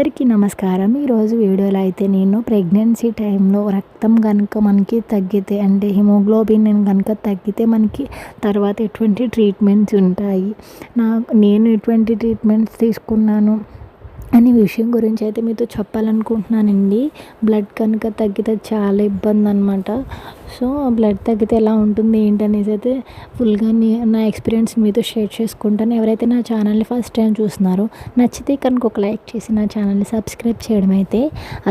అందరికీ నమస్కారం. ఈరోజు వీడియోలో అయితే నేను ప్రెగ్నెన్సీ టైంలో రక్తం కనుక మనకి తగ్గితే అంటే హిమోగ్లోబిన్ కనుక తగ్గితే మనకి తర్వాత ఎటువంటి ట్రీట్మెంట్స్ ఉంటాయి, నేను ఎటువంటి ట్రీట్మెంట్స్ తీసుకున్నాను అనే విషయం గురించి అయితే మీతో చెప్పాలనుకుంటున్నానండి. బ్లడ్ కనుక తగ్గితే చాలా ఇబ్బంది అనమాట. సో బ్లడ్ తగ్గితే ఎలా ఉంటుంది ఏంటనేసి అయితే ఫుల్గా నా ఎక్స్పీరియన్స్ మీతో షేర్ చేసుకుంటాను. ఎవరైతే నా ఛానల్ని ఫస్ట్ టైం చూస్తున్నారో నచ్చితే కనుక ఒక లైక్ చేసి నా ఛానల్ని సబ్స్క్రైబ్ చేయడం అయితే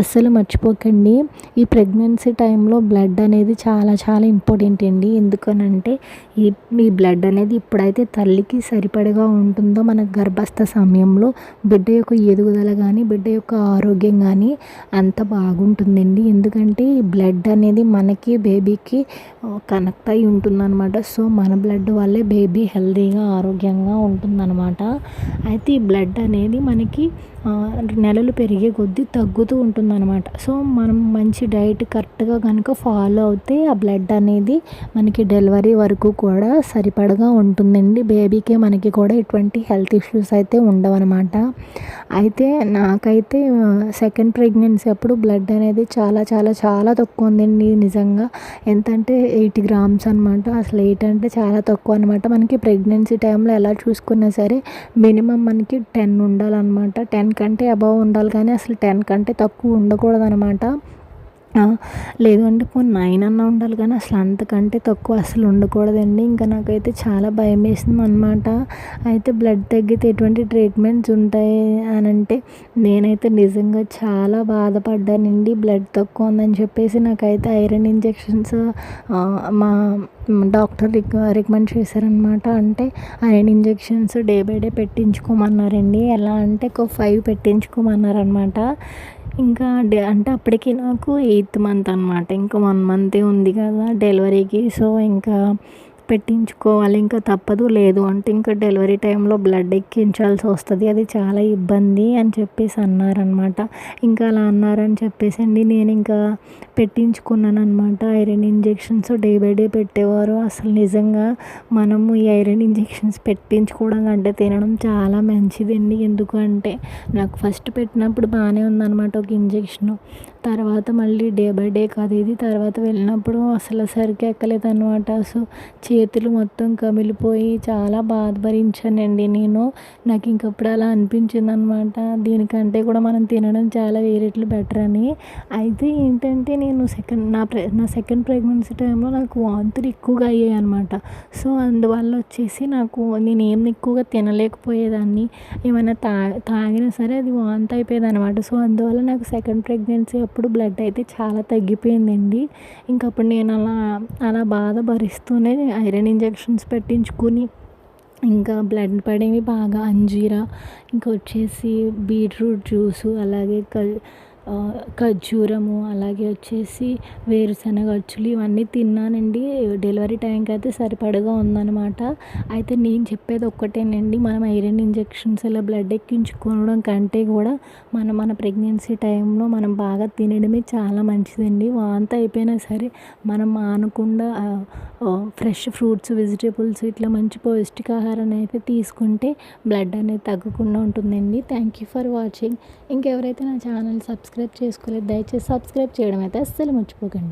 అస్సలు మర్చిపోకండి. ఈ ప్రెగ్నెన్సీ టైంలో బ్లడ్ అనేది చాలా చాలా ఇంపార్టెంట్ అండి. ఎందుకనంటే ఈ బ్లడ్ అనేది ఎప్పుడైతే తల్లికి సరిపడగా ఉంటుందో మన గర్భస్థ సమయంలో బిడ్డ యొక్క ఎదుగుదల కానీ బిడ్డ యొక్క ఆరోగ్యం కానీ అంత బాగుంటుందండి. ఎందుకంటే ఈ బ్లడ్ అనేది మనకి బేబీకి కనెక్ట్ అయి ఉంటుందన్నమాట. సో మన బ్లడ్ వల్లే బేబీ హెల్తీగా ఆరోగ్యంగా ఉంటుందన్నమాట. అయితే ఈ బ్లడ్ అనేది మనకి నెలలు పెరిగే కొద్దీ తగ్గుతూ ఉంటుందన్నమాట. సో మనం మంచి డైట్ కరెక్ట్గా కనుక ఫాలో అవుతే ఆ బ్లడ్ అనేది మనకి డెలివరీ వరకు కూడా సరిపడగా ఉంటుందండి. బేబీకి మనకి కూడా ఎటువంటి హెల్త్ ఇష్యూస్ అయితే ఉండవన్నమాట. అయితే నాకైతే సెకండ్ ప్రెగ్నెన్సీ అప్పుడు బ్లడ్ అనేది చాలా చాలా చాలా తక్కువ ఉందండి. నిజంగా ఎంత అంటే 8 grams అనమాట. అసలు 8 అంటే చాలా తక్కువ అనమాట. మనకి ప్రెగ్నెన్సీ టైంలో ఎలా చూసుకున్నా సరే మినిమం మనకి 10 ఉండాలన్నమాట. 10 కంటే అబవ్ ఉండాలి కానీ అసలు 10 కంటే తక్కువ ఉండకూడదు అనమాట. లేదు అంటే 9 అన్నా ఉండాలి కానీ అసలు అంతకంటే తక్కువ అసలు ఉండకూడదండి. ఇంకా నాకైతే చాలా భయం వేసింది అనమాట. అయితే బ్లడ్ తగ్గితే ఎటువంటి ట్రీట్మెంట్స్ ఉంటాయి అని అంటే నేనైతే నిజంగా చాలా బాధపడ్డానండి. బ్లడ్ తక్కువ ఉందని చెప్పేసి నాకైతే ఐరన్ ఇంజెక్షన్స్ మా డాక్టర్ రికమెండ్ చేశారనమాట. అంటే iron injections day by day పెట్టించుకోమన్నారండి. ఎలా అంటే ఒక 5 పెట్టించుకోమన్నారనమాట. ఇంకా అంటే అప్పటికి నాకు 8th month అనమాట. ఇంకా 1 month ఉంది కదా డెలివరీకి. సో ఇంకా పెట్టించుకోవాలి, ఇంకా తప్పదు. లేదు అంటే ఇంకా డెలివరీ టైంలో బ్లడ్ ఎక్కించాల్సి వస్తుంది, అది చాలా ఇబ్బంది అని చెప్పేసి అన్నారనమాట. ఇంకా అలా అన్నారని చెప్పేసి అండి నేను ఇంకా పెట్టించుకున్నాను అనమాట. Iron injections day by day పెట్టేవారు. అసలు నిజంగా మనము ఈ ఐరన్ ఇంజెక్షన్స్ పెట్టించుకోవడం కంటే తినడం చాలా మంచిదండి. ఎందుకంటే నాకు ఫస్ట్ పెట్టినప్పుడు బాగానే ఉందన్నమాట ఒక ఇంజెక్షను. తర్వాత మళ్ళీ డే బై డే కాదు ఇది, తర్వాత వెళ్ళినప్పుడు అసలు సరిగ్గా ఎక్కలేదన్నమాట. సో చేతులు మొత్తం కమిలిపోయి చాలా బాధ భరించానండి నేను. నాకు ఇంకప్పుడు అలా అనిపించింది అనమాట, దీనికంటే కూడా మనం తినడం చాలా వేరేట్లు బెటర్ అని. అయితే ఏంటంటే నేను నా సెకండ్ ప్రెగ్నెన్సీ టైంలో నాకు వాంతులు ఎక్కువగా అయ్యాయి అనమాట. సో అందువల్ల వచ్చేసి నేను ఏం ఎక్కువగా తినలేకపోయేదాన్ని. ఏమైనా తాగినా సరే అది వాంతి అయిపోయేది అనమాట. సో అందువల్ల నాకు సెకండ్ ప్రెగ్నెన్సీ అప్పుడు బ్లడ్ అయితే చాలా తగ్గిపోయిందండి. ఇంకప్పుడు నేను అలా బాధ భరిస్తూనే ఐరన్ ఇంజెక్షన్స్ పెట్టించుకుని ఇంకా బ్లడ్ పడేవి బాగా అంజీరా, ఇంకా వచ్చేసి బీట్రూట్ జ్యూసు, అలాగే ఖర్జూరము, అలాగే వచ్చేసి వేరుశనగ అచ్చులు ఇవన్నీ తిన్నానండి. డెలివరీ టైంకి అయితే సరిపడగా ఉందన్నమాట. అయితే నేను చెప్పేది ఒక్కటేనండి, మనం ఐరన్ ఇంజెక్షన్స్ ఇలా బ్లడ్ ఎక్కించుకోవడం కంటే కూడా మన ప్రెగ్నెన్సీ టైంలో మనం బాగా తినడమే చాలా మంచిదండి. వాంతి అయిపోయినా సరే మనం మానకుండా ఫ్రెష్ ఫ్రూట్స్, వెజిటేబుల్స్ ఇట్లా మంచి పౌష్టికాహారాన్ని అయితే తీసుకుంటే బ్లడ్ అనేది తగ్గకుండా ఉంటుందండి. Thank you for watching. ఇంకెవరైతే నా ఛానల్ సబ్స్క్రైబ్ చేసుకోలేదు దయచేసి సబ్స్క్రైబ్ చేయడం అయితే అస్సలు మర్చిపోకండి.